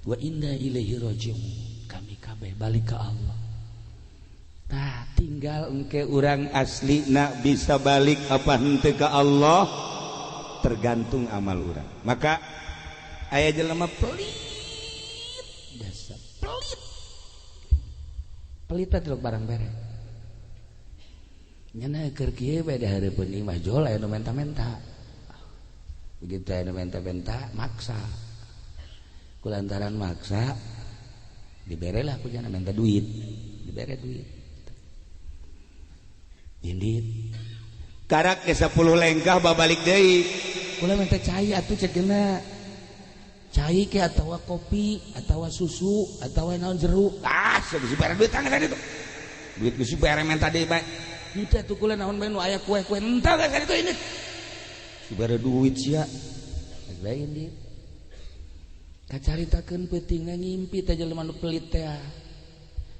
wa inna ilaihi raji'un. Kami kabeh balik ke Allah. Nah, tinggal engke urang asli nak bisa balik apa henteu ke Allah tergantung amal urang. Maka aya jelema pelit, dasar pelit. Pelit teh barang bere. Nyana keur kieu bae dihareupeun imah jol aya nu menta-menta. Begitu aya nu menta-menta maksa. Kulantaran maksa diberelah ku jana minta duit, dibere duit. Indit karak ke 10 lengkah babalik deui ulah minta cai atuh cegeuna cai ke atawa kopi atawa susu atawa naon jeruk geus bare duit tangga tadi tuh duit geus bare minta deui bae henteu atuh kula naon bae nu aya kue-kue henteu geus tadi tuh ini si bare duit sia geus bae indit kacaritakeun peutingna ngimpi teh jelema nu pelit teh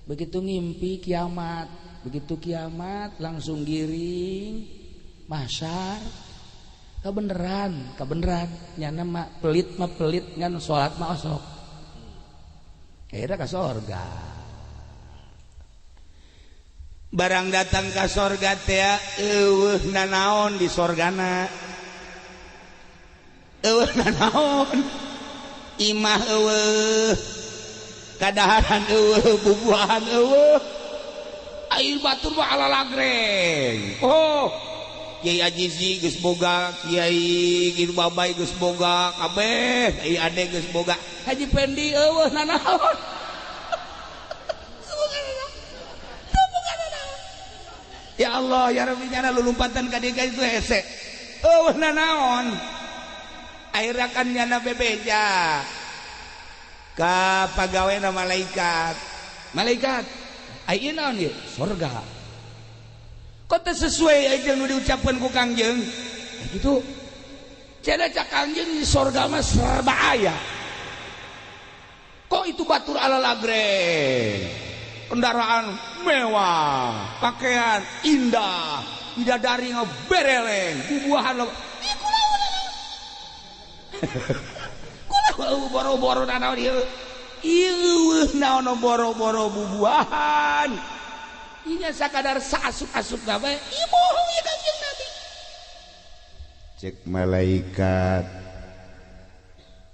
begitu ngimpi kiamat. Begitu kiamat langsung giring mahsyar kebeneran nyana mah pelit ngan salat mah osok akhirnya ka sorga barang datang ka sorga teh eueuh nanaon di sorgana eueuh nanaon imah eueuh kadaharan eueuh bubuahan eueuh air batur mah ala lagreng. Oh, Kiai Ajizi geus boga, Kiai Kitu Babai geus boga, kabeh Kiai Ade geus boga. Haji Pendi eueuh nanaon. Ya Allah, ya Rabbi nyana lulumpatan ka dieu itu hese. Eueuh nanaon. Akhirna kan nyana bebeja. Ka pagawena malaikat. Malaikat ayeuna naon ieu surga kok teh sesuai aja nu diucapkeun ku Kangjeng gitu cenah cak Kangjeng di surga mah serba aya kok itu batur ala lagreng kendaraan mewah pakaian indah bidadari ngabereleng bubuahan kunaon boro-boro naon ieu ieueuh naon boro-boro bubuahan ieu sakadar saasup-asup gawe ieu bohong ieu Kangjeng Nabi cek malaikat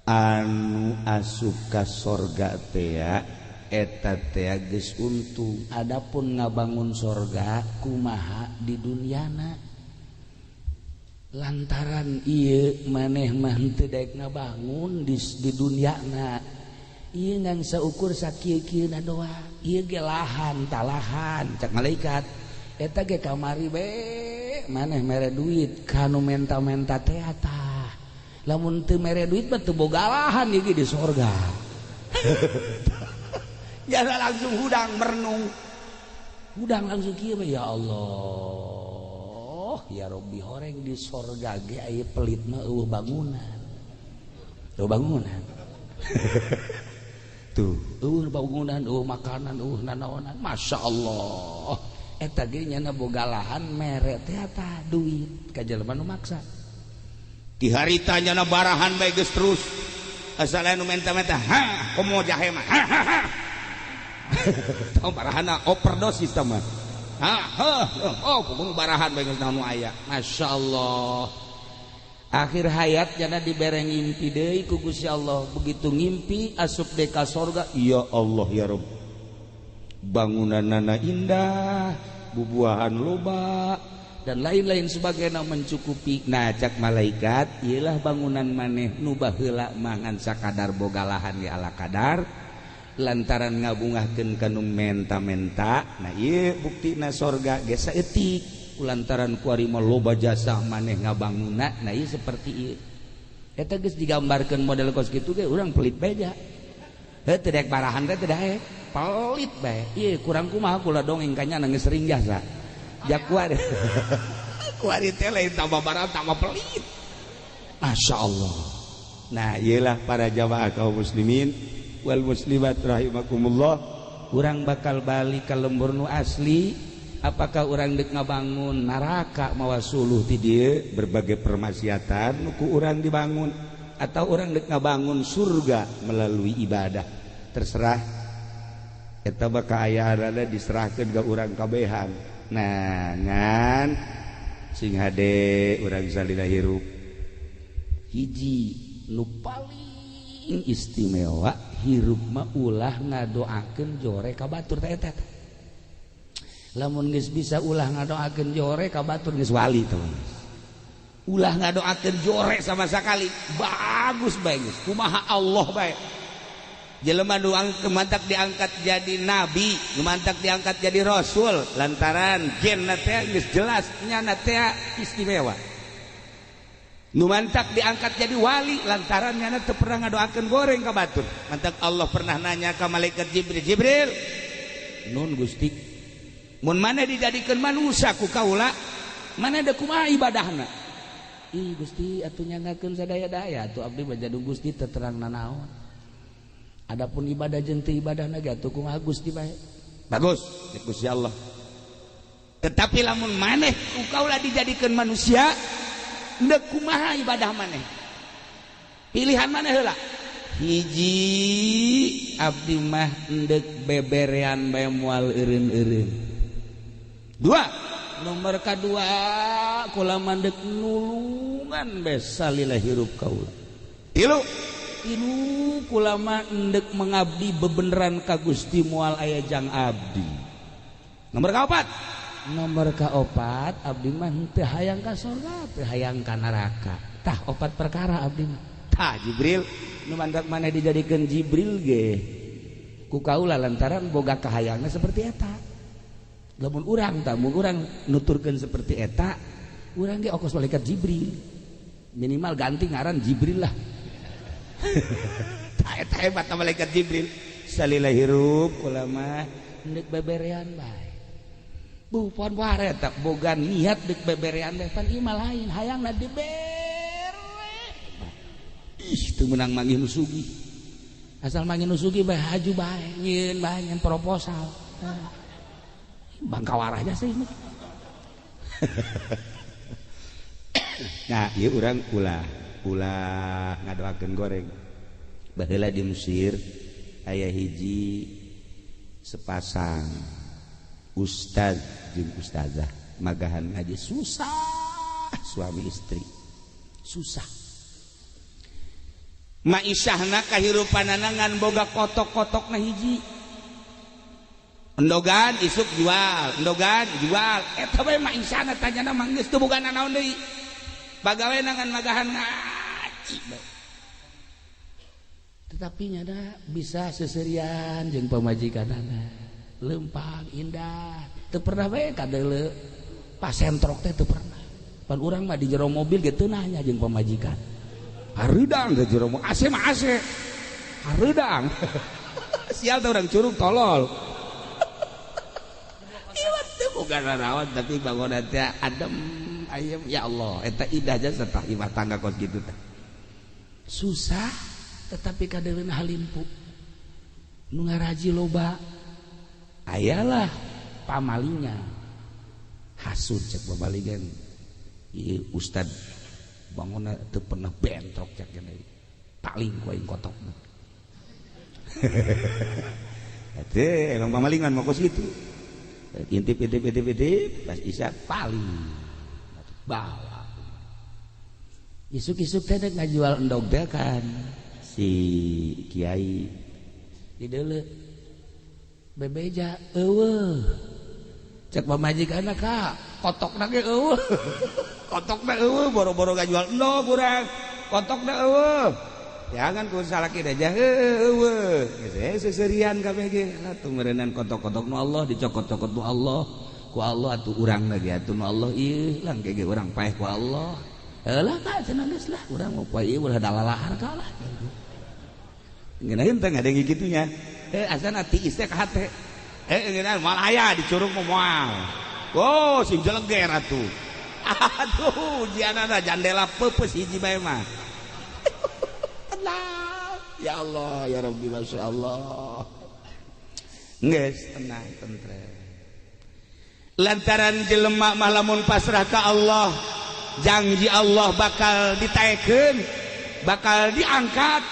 anu asup ka sorga teh eta teh geus untung adapun ngabangun sorga kumaha di dunyana lantaran ieu maneh mah teu daek ngabangun di dunyana ieu ngan saukur sakieu-kieuna doang ieu ge lahan talahan cak malaikat eta ge kamari be maneh mere duit kanu menta-menta teh tah lamun teu mere duit mah teu boga lahan ieu di sorga jana langsung hudang merenung hudang langsung kieu ya Allah ya Rabbi horeng di sorga ge aya pelit mah eueuh bangunan tuh bangunan makanan nanaonan Masya Allah eta ge nyana boga lahan mere teh tah duit ka jelema nu maksa di harita nyana barahan bae geus terus asal anu menta-menta ha komo jahe mah tong barahana overdosis tah mah kudu barahan bae geus naon aya Masya Allah akhir hayat jana dibere ngimpi deui ku Gusti Allah begitu ngimpi asup deui ka sorga ya Allah ya Rabb bangunanna indah bubuahan loba dan lain-lain sebagainya mencukupi nah cak malaikat iyalah bangunan maneh nu baheula mangan sakadar boga lahan di ala kadar lantaran ngabungahkeun kanu menta-menta nah ieu buktina sorga ge saeutik lantaran kuari mah loba jasa maneh ngabangunna nah ieu seperti ieu eta geus digambarkeun model kos kitu ge urang pelit bae ja heuh teu daek barahan teh teu daek pelit bae ieu kurang kumaha kula dongeng kanya geus sering jasa jak kuari kuari teh lain tambah barahan tambah pelit Masya Allah nah ieulah para jamaah kaum muslimin wal muslimat rahimakumullah urang bakal balik ka lembur nu asli. Apakah orang dek ngabangun neraka mawa suluh ti dieu berbagai permaksiatan ku urang dibangun atau orang dek ngabangun surga melalui ibadah terserah eta mah kaayaanna diserahkeun ka urang kabehan. Nah ngan sing hade urang salila hirup hiji nu paling istimewa hirup mah ulah ngadoakeun jore ka batur teh eta. Lamun geus bisa ulah ngadoakeun jore ka batur geus wali tuh. Ulah ngadoakeun jore sama sekali bagus bae geus kumaha Allah bae. Jelema nu mantak diangkat jadi nabi, nu mantak diangkat jadi rasul lantaran genna teh geus jelas nyana teh istimewa. Nu mantak diangkat jadi wali lantaran nyana teu pernah ngadoakeun goreng ka batur. Mantak Allah pernah nanya ka malaikat Jibril, Jibril, nun Gusti, mun maneh dijadikeun manusia ku kaula, maneh da kumaha ibadahna? Ih Gusti atuh nyangakeun sadaya-daya atuh abdi mah jadu Gusti teu terangna naon. Adapun ibadah jeung teu ibadahna ge atuh kumaha Gusti bae. Bagus, ya Gusti Allah. Tetapi lamun maneh ku kaula dijadikeun manusia, endeuh kumaha ibadah maneh? Pilihan maneh heula. Hiji abdi mah endeuh beberean bae moal eureun-eureun. Dua, nomor kadua kula mandek nulungan bae salila hirup kaula. Tilu kula mah endek mengabdi bebeneran ka Gusti moal aya jang abdi. Nomor kaopat abdi mah teu hayang ka surga teu hayang ka neraka. Tah opat perkara abdi mah. Tah Jibril nu mandat maneh dijadikeun Jibril ge ku kaula lantaran boga kahayangna seperti eta. Lamun urang tah mun urang nuturkeun seperti eta urang ge ongkos malaikat Jibril. Minimal ganti ngaran Jibril lah. Eta hebat malaikat Jibril salila hirup kula mah endek beberean bae. Bu pon ware eta boga niat dek beberean teh pan ieu mah lain hayangna dibere. Ih teu meunang manggih nu sugih. Asal manggih nu sugih bae haju bae nyieun bae nyen proposal. Bangkawarahnya sih. Nah, ieu urang ulah ngadoakeun goreng. Baheula di Mesir aya hiji sepasang ustaz jeung ustazah magahan ngaji susah suami istri susah. Maisyahna kahirupanana ngan boga kotok-kotokna hiji. Endogan isuk jual, endogan jual. Eta bae maisyahna tanyana mah geus teu boga naon deui. Bagaweana ngan magahan ngaji bae. Tetapi nyada bisa seserian jeung pamajikanana. Lempang indah. Teu pernah bae kadeuleu pasentrok teh teu pernah. Pan urang mah di jero mobil ge teu nanya jeung pamajikan. Hareudang di jero mobil. AC mah AC. Hareudang. Sial teh urang curug tolol. Ieu teh boga naraon tapi bangunan teh adem ayem ya Allah eta indah aja serta ibadah tangga kos gitu teh. Susah tetapi kadeuleuna halimpu. Nu ngaraji loba. Ayalah pamalingan. Hasud cek babaligan. Ieu ustad bangunna teu pernah bentrok cek kene. Paling ku aing kotokna. Teh emang pamalingan mah kos gitu. Intip pas isya paling bawa. Isuk-isuk teh ngajual endog teh kan si kiai di deuleu bebeja eueuh cek pamajikanna ka kotokna ge eueuh kotokna eueuh boro-boro ngajual endog urang kotokna eueuh jangan ku salaki aja eueuh geus seserian kabeh ge atuh meureunnan kotok-kotok nu Allah dicokot-cokot nu Allah ku Allah atuh urangna ge atuh nu Allah ieu lang ge urang paeh ku Allah heulah ka cenah geus lah urang mah poe ieu ulah dalalahar ka lah ngeunaheun teh ngadenge gitunya asana tiis teh ka hate ngeunaheun moal aya di curug moal oh sing jeleger atuh aduh jianana jandela peupeus hiji bae mah ya Allah ya Rabbi masyaallah geus tenang tentrem lantaran jelema mah lamun pasrah ka Allah janji Allah bakal ditaekeun bakal diangkat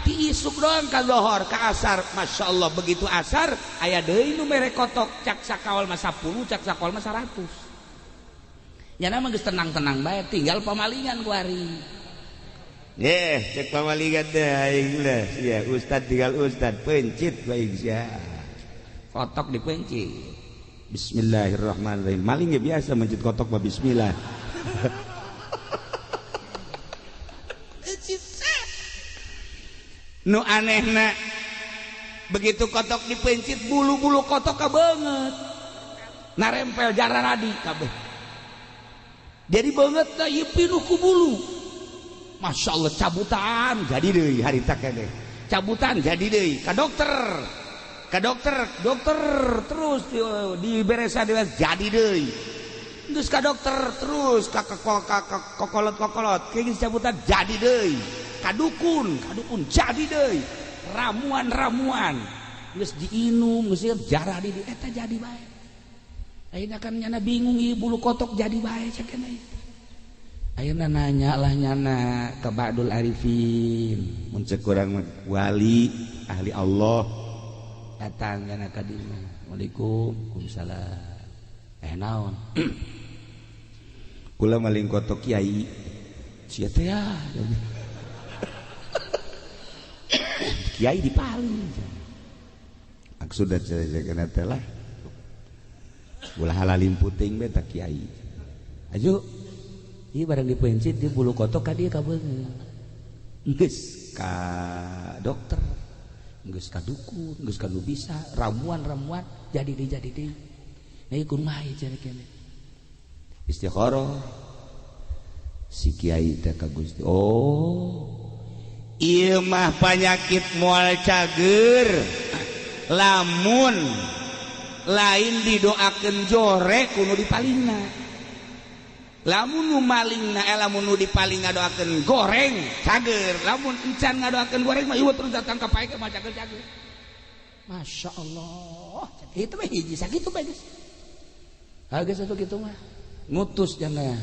diisuk doang ka zuhur ka asar. Masya Allah begitu asar aya deui nu mere kotok cak sakawal mah 10 cak sakawal mah 100 nya mah geus tenang-tenang bae tinggal pamalingan ku ari cek pamalingan teh aing lah ya ustad tinggal ustad pencit bae sia kotok dipencit bismillahirrahmanirrahim maling ge biasa mencit kotok mah bismillah nu anehna begitu kotok dipencit bulu-bulu kotok kabeungeut narempel jara radi kabeh jadi beungeut da ieu pinuh ku bulu. Masya Allah cabutan jadi deui harita keneh cabutan jadi deui ka dokter terus diberesa jadi deui geus ka dokter terus ka kokolot geus cabutan jadi deui ka dukun jadi deui ramuan geus diinum geus jarah di eta jadi bae ayeuna kan nyana bingung ieu bulu kotok jadi bae sakeneh ayeuna nanya lah nyana ka Ba'dul Arifin mun ceuk urang wali ahli Allah datang nyana ka dinya Waalaikumsalam naon kula maling kotok kiai sia teh ya kiai dipaling maksudna jaga teh lah ulah halalin puting beta kiai ajo ieu barang dipencit di bulu kotok ka dieu ka beungeut geus ka dokter geus ka dukun geus ka nu bisa ramuan jadi deui nah ieu kumaha cenah keneh istikharah si kiai teh ka Gusti ieu mah penyakit moal cager lamun lain didoakeun jore kudu dipalingna lamun nu malingna lamun nu dipaling ngadoakeun goreng cager lamun encan ngadoakeun goreng mah ieu terus datang ka pae mah cager Masya Allah itu mah hiji sakitu bae geus geus atuh kitu mah ngutus jangan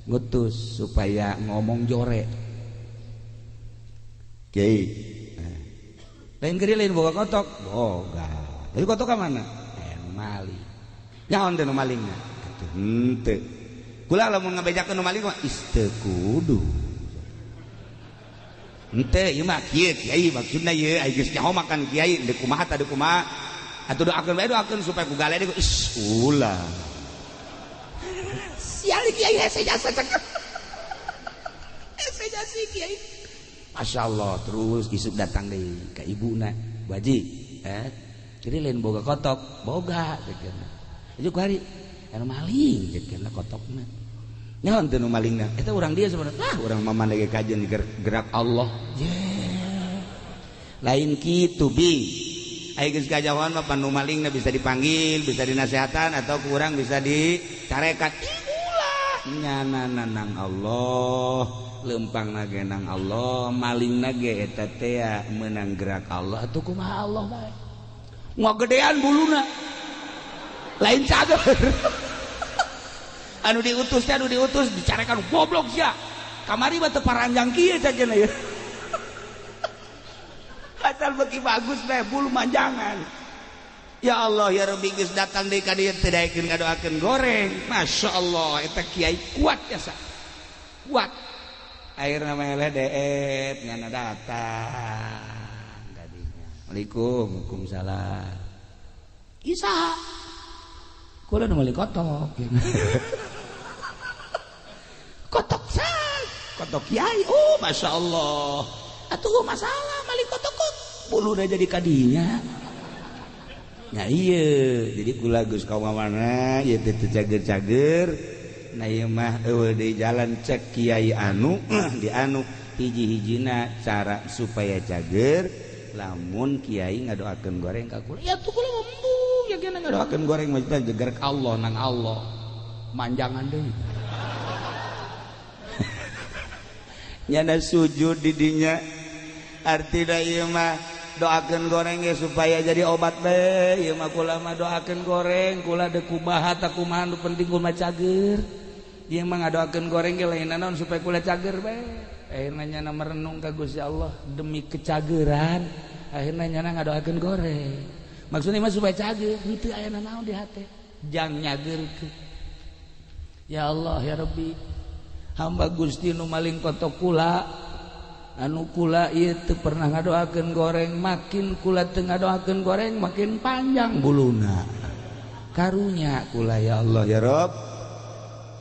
ngutus supaya ngomong jore kiai lain geri lain boga kotok boga jadi kotok ka mana maling nyaon teh nu malingna henteu kula lamun ngabejakeun nu maling mah isteu kudu henteu ieu mah kieu kiai maksudna ieu aya geus nyaho makan kiai deuk kumaha tah deuk kumaha atuh doakeun bae doakeun supaya ku galede ulah sial kiai hese jasa cekep hese jasi kiai Masya Allah terus isuk datang deui ka ibuna baji jadi lain boga kotok boga cekeuna aja ku hari anu maling cekeuna kotokna nyaon teh nu malingna eta urang dia sebenarnya urang mamandege kajian gerak Allah lain kitu bi aya geus kajauhan mah pan nu malingna bisa dipanggil bisa dinasehatan atau kurang bisa dicarekan ulah nyana nang Allah lempang nage nang Allah maling nage eta teh meunang gerak Allah atuh kumaha Allah bae ngagedean buluna lain cager anu diutus dicarekan goblok sia kamari mah teu paranjang kieu cageuna ya asal beuki bagus bae bulu manjangan ya Allah ya Rabbi geus datang deui ka dieu teu daekeun ngadoakeun goreng Masya Allah eta kiai kuat jasa kuat airna meleh deet ngana datang gadinya Waalaikumsalam Isa kula nu meuli kotok kotok san kotok kiai Masya Allah atuh masalah meuli kotok kok buluna jadi kadinya nya ieu jadi kula geus ka mana ieu teh cager-cager nah ieu mah eueuh di jalan cek kiai anu di anu hiji-hijina cara supaya cager lamun kiai ngadoakeun goreng ka kula ya tuh kula ngomong ya kena ngadoakeun goreng mah teh jeger ka Allah nang Allah manjangan deui nyana sujud di dinya artina ieu mah doakeun goreng ya supaya jadi obat bae ieu mah kula mah doakeun goreng kula deuk kumaha tah kumaha nu penting kula cager ieu mah ngadoakeun goreng ge lain naon supaya kula cager bae akhirnya nyana merenung ka Gusti Allah demi kecageran akhirnya nyana ngadoakeun goreng maksudnya mah supaya cager henteu aya naon di hate jang nyageurkeun ya Allah ya Rabbi hamba Gusti nu maling kotok kula anu kula ieu teu pernah ngadoakeun goreng makin kula teu ngadoakeun goreng makin panjang buluna karunya kula ya Allah ya Rabb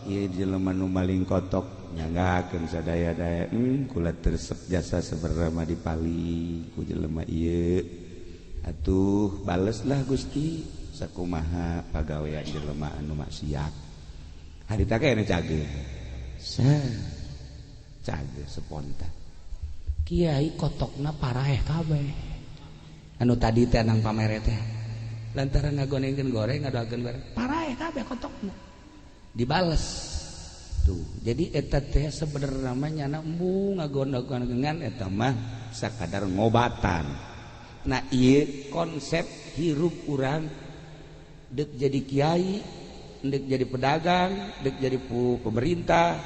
ieu jelema nu maling kotok nyanggakeun sadaya-daya kula tersep jasa sabaraha dipaling ku jelema ieu atuh baleslah Gusti sakumaha pagawean jelema anu maksiat harita kene cager cager spontan Kiai kotokna paraeh kabeh anu tadi teh nang pamere teh lantaran ngagonengkeun goreng ngadoakeun goreng paraeh kabeh kotokna dibales tuh jadi eta teh sebenarnya namanya embu ngagonengkeun eta mah sakadar ngobatan nah ieu konsep hirup urang deuk jadi kiai deuk jadi pedagang deuk jadi pemerintah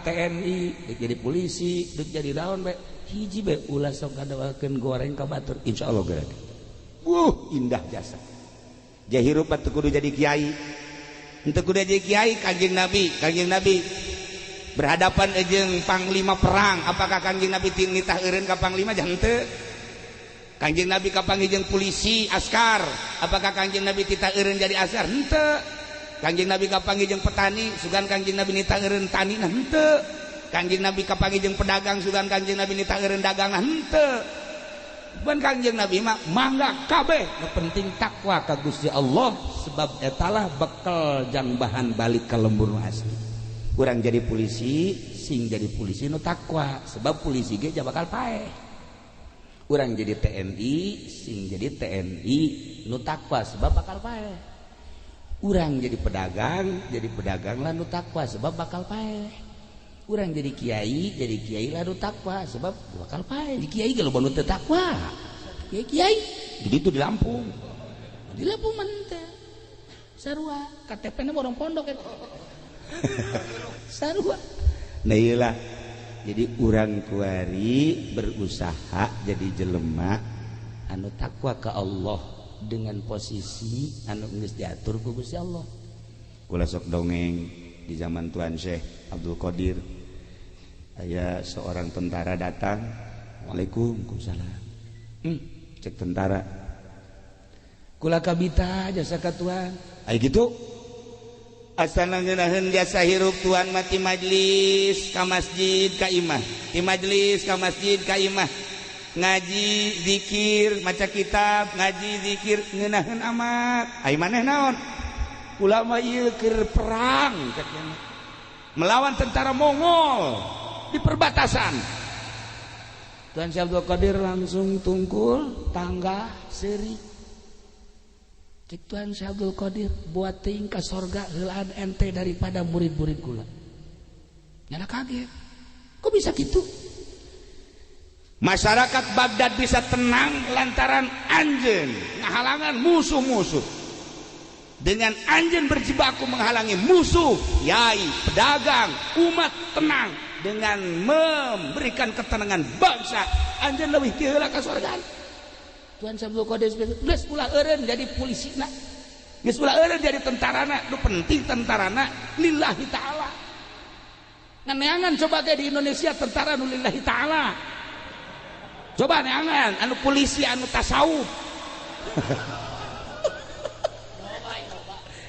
TNI deuk jadi polisi deuk jadi naon bae hiji bae ulah sok ngadoakeun goreng ka batur insyaallah geura indah jasa jahirup teu kudu jadi kiai henteu kudu jadi kiai Kanjeng Nabi berhadapan jeung panglima perang apakah Kanjeng Nabi nitah eureun ka panglima jah henteu Kanjeng Nabi kapanggih jeung polisi askar apakah Kanjeng Nabi titah eureun jadi askar henteu Kanjeng Nabi kapanggih jeung petani sugan Kanjeng Nabi nitah eureun tani henteu Kanjeng Nabi kapanggih jeung pedagang sugan Kanjeng Nabi nitah eureun dagang henteu ban Kanjeng Nabi mah mangga kabeh nu penting takwa ka Gusti Allah sebab etalah bekal jang bahan balik ka lembur nu asli urang jadi polisi sing jadi polisi nu takwa sebab polisi ge bakal paeh urang jadi TNI sing jadi TNI nu takwa sebab bakal paeh urang jadi pedagang lah nu takwa sebab bakal paeh urang jadi kiai lah nu takwa sebab bakal paeh di kiai ge loba nu teu takwa kiai jadi itu di Lampung mah teh sarua KTP-na borong pondok eta sarua nah iyalah jadi urang kuari berusaha jadi jelema anu takwa ka Allah dengan posisi anu geus diatur ku Gusti Allah kula sok dongeng di zaman Tuan Syekh Abdul Qadir aya seorang tentara datang Waalaikumsalam cek tentara kula kabita jasa ka Tuan aya gitu asana ngeunaheun jasa hirup Tuan mati majlis ka masjid ka imah di majlis ka masjid ka imah ngaji zikir maca kitab ngaji zikir ngeunaheun amat ai maneh naon kula mah ieu keur perang melawan tentara Mongol di perbatasan Tuan Syekh Abdul Qadir langsung tungkul tangga seri cek Tuan Syekh Abdul Qadir buat ting ka sorga heulaan ente daripada murid-murid kula nyana kaget kok bisa gitu masyarakat Baghdad bisa tenang lantaran anjeun ngahalangan musuh-musuh dengan anjeun berjibaku menghalangi musuh yai pedagang umat tenang dengan memberikan ketenangan bangsa anjeun leuwih ti heula ka sorga Tuan Syekh Abdul Qadir geus ulah eureun jadi polisina geus ulah eureun jadi tentarana nu penting tentarana lillahi taala nganeangan coba ge di Indonesia tentara nu lillahi taala coba neangan anu polisi anu tasawuf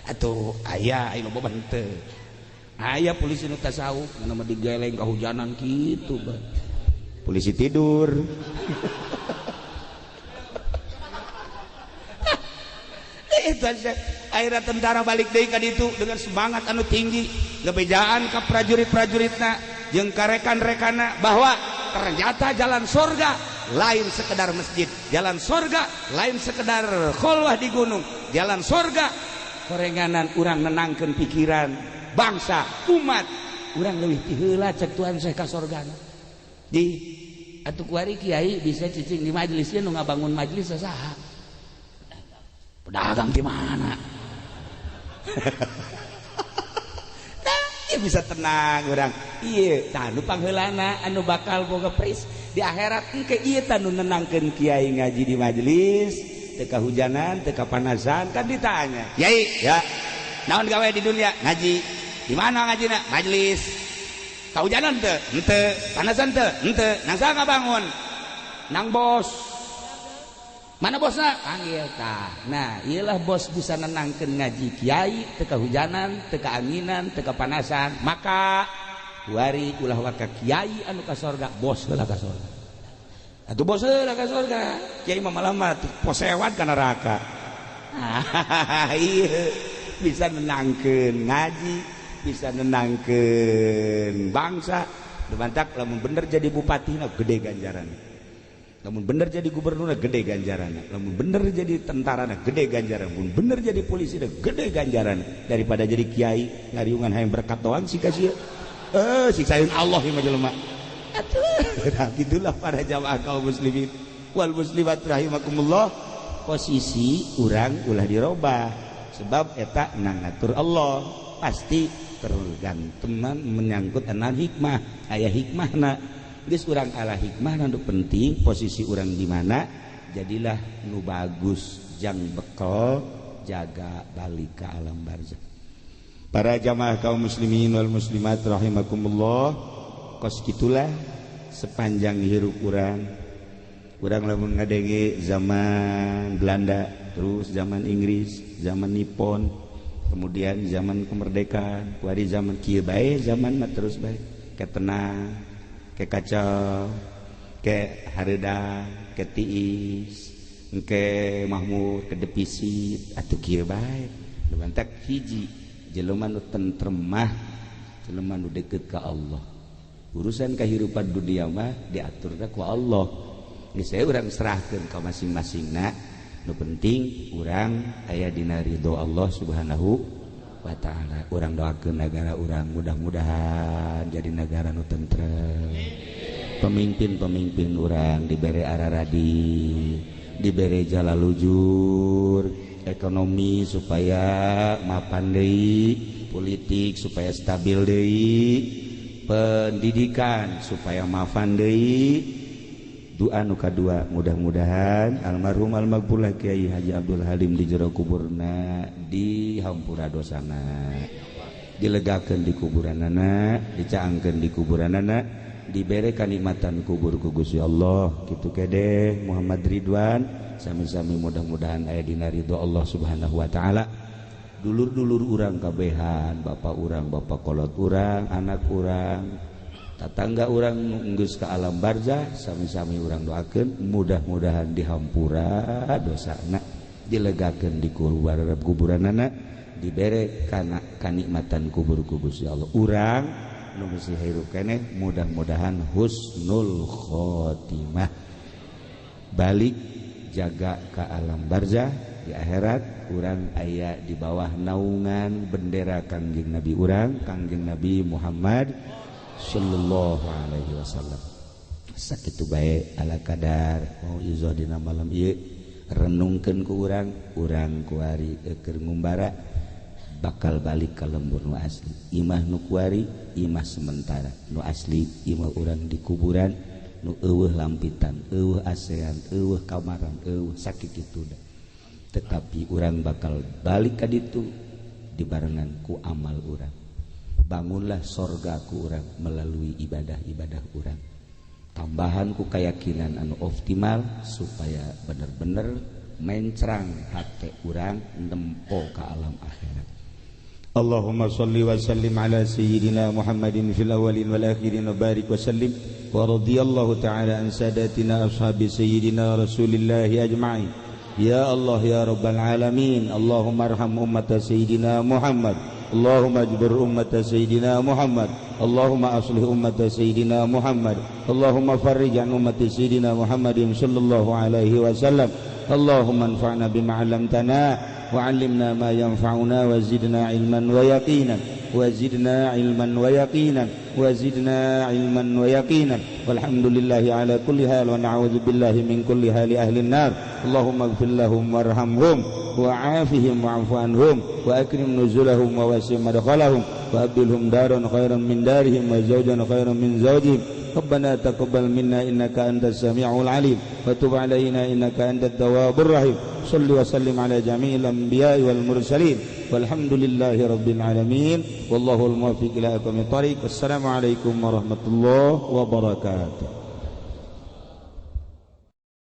atuh aya loba henteu aya polisi nu tasawuf anu mah digeleng kahujanan kitu bah polisi tidur itu akhirnya tentara balik deui ka ditu dengan semangat anu tinggi ngebejaan ka prajurit-prajuritna jeung ka rekan-rekanna bahwa ternyata jalan surga lain sekedar masjid jalan surga lain sekedar kholwah di gunung jalan surga korenganan urang nenangkeun pikiran bangsa umat urang leuwih ti heula cek Tuan Syekh ka surgana di atuh kuari kiai bisa cicing di majelis ieu nu ngabangun majelis saha pedagang di mana nah bisa tenang orang iya tanu pangheulana anu bakal boga pris di akhirat engke ieu tanu nenangkeun kiai ngaji di majelis teu kahujanan teu kapanasan kan ditanya kiai ya naon gawe di dunia ngaji di mana ngajina majelis kahujanan teu henteu panasan teu henteu nang saha ngabangun nang bos mana bosna panggil tah nah iyalah bos bisa nenangkeun ngaji kiai teu kahujanan teu kaanginan teu kapanasan maka wari ulah waka kiai anu ka sorga bos heula ka sorga atuh bos heula ka sorga kiai mah malah mah posewan ka neraka iya bisa nenangkeun ngaji bisa nenangkeun bangsa lumantak lamun bener jadi bupatina gede ganjaranna lamun bener jadi gubernurna gede ganjaranna lamun bener jadi tentarana gede ganjaran lamun bener jadi polisi gede ganjaran daripada jadi kiai ngariungan hayang berkat doang sika sia siksaeun Allah ieu jelema atuh gitulah para jamaah kaum muslimin wal muslimat rahimakumullah posisi urang ulah dirobah sebab eta nangatur Allah pasti tergantungan menyangkut anan hikmah aya hikmahna geus urang ala hikmah nu penting posisi urang di mana jadilah nu bagus jang bekal jaga balik ke alam barzakh. Para jamaah kaum muslimin wal muslimat rahimakumullah kos kitulah sepanjang hirup urang lamun ngadenge zaman Belanda terus zaman Inggris zaman Nippon kemudian zaman kemerdekaan kuari zaman kieu bae zaman mah terus bae ketenang ke kacau ke hareudang ke tiis ke mahmud ke depisit atuh kieu bae lumantak hiji jelema nu tentrem mah jelema nu deukeut ka Allah urusan kahirupan dunia mah diaturna ku Allah geus urang serahkeun ka masing-masingna nu penting urang aya dina ridho Allah subhanahu wa ta'ala. Urang doakeun negara urang mudah-mudahan jadi negara nu tentrem pemimpin-pemimpin urang dibere araradi dibere jalan lujur ekonomi supaya mapan deui politik supaya stabil deui pendidikan supaya mapan deui doa nu kadua mudah-mudahan almarhum almaghfurlah Kiai Haji Abdul Halim di jero kuburna dihampura dosana dilegakeun di kuburanana dicaangkeun di kuburanana dibere kanikmatan kubur ku Gusti Allah kitu kede Muhammad Ridwan sami-sami mudah-mudahan aya dina ridho Allah Subhanahu wa taala dulur-dulur urang kabehan bapak urang bapak kolot urang anak urang tatangga urang geus ka alam barzakh sami-sami urang doakeun mudah-mudahan dihampura dosana dilegakeun di kuburanana dibere kana kanikmatan kubur ku Gusti Allah urang nu geus hirup keneh mudah-mudahan husnul khotimah balik jaga ka alam barzakh di akhirat urang aya di bawah naungan bendera Kangjeng Nabi urang Kangjeng Nabi Muhammad sallallahu alaihi wasallam sakitu bae ala kadar mau izo dina malam ieu renungkeun ku urang kuari keur ngumbara bakal balik ka lembur nu asli imah nu kuari imah sementara nu asli imah urang di kuburan nu eueuh lampitan eueuh asean eueuh kamaran eueuh sakitu da tetapi urang bakal balik ka ditu dibarengan ku amal urang bangunlah sorga ku urang melalui ibadah-ibadah urang tambahan ku keyakinan anu optimal supaya bener-bener mencrang hate urang nempo ka alam akhirat. Allahumma salli wa sallim ala sayyidina Muhammadin fil awwalin wal akhirin wa barik wa sallim wa radiyallahu ta'ala an sadatina ashabi sayyidina Rasulillah ajma'in. Ya Allah ya rabbal alamin Allahumma arham ummata sayyidina Muhammad Allahumma ajbir ummata sayyidina Muhammad Allahumma aslih ummata sayyidina Muhammad Allahumma farrij an ummati sayyidina Muhammadin sallallahu alaihi wasallam Allahumma anfa'na bima 'allamtana wa 'allimna ma yanfa'una wa zidna ilman wa yaqinan wa zidna ilman wa yaqinan wa zidna ilman wa yaqinan walhamdulillahi ala kulli hal wa na'udzu billahi min kulli hali ahli an-nar Allahumma ighfir lahum warhamhum wa 'afihim wa'fu anhum wa akrim nuzulahum wa wasi' madkhalahum wa abdilhum daran khairan min darihim wa zawjan khairan min zawjihim ربنا تقبل منا إنك أنت السميع العليم وتب علينا إنك أنت التواب الرحيم صل وسلم على جميع الأنبياء والمرسلين والحمد لله رب العالمين والله الموفق إلى أقوم الطريق. السلام عليكم ورحمة الله وبركاته.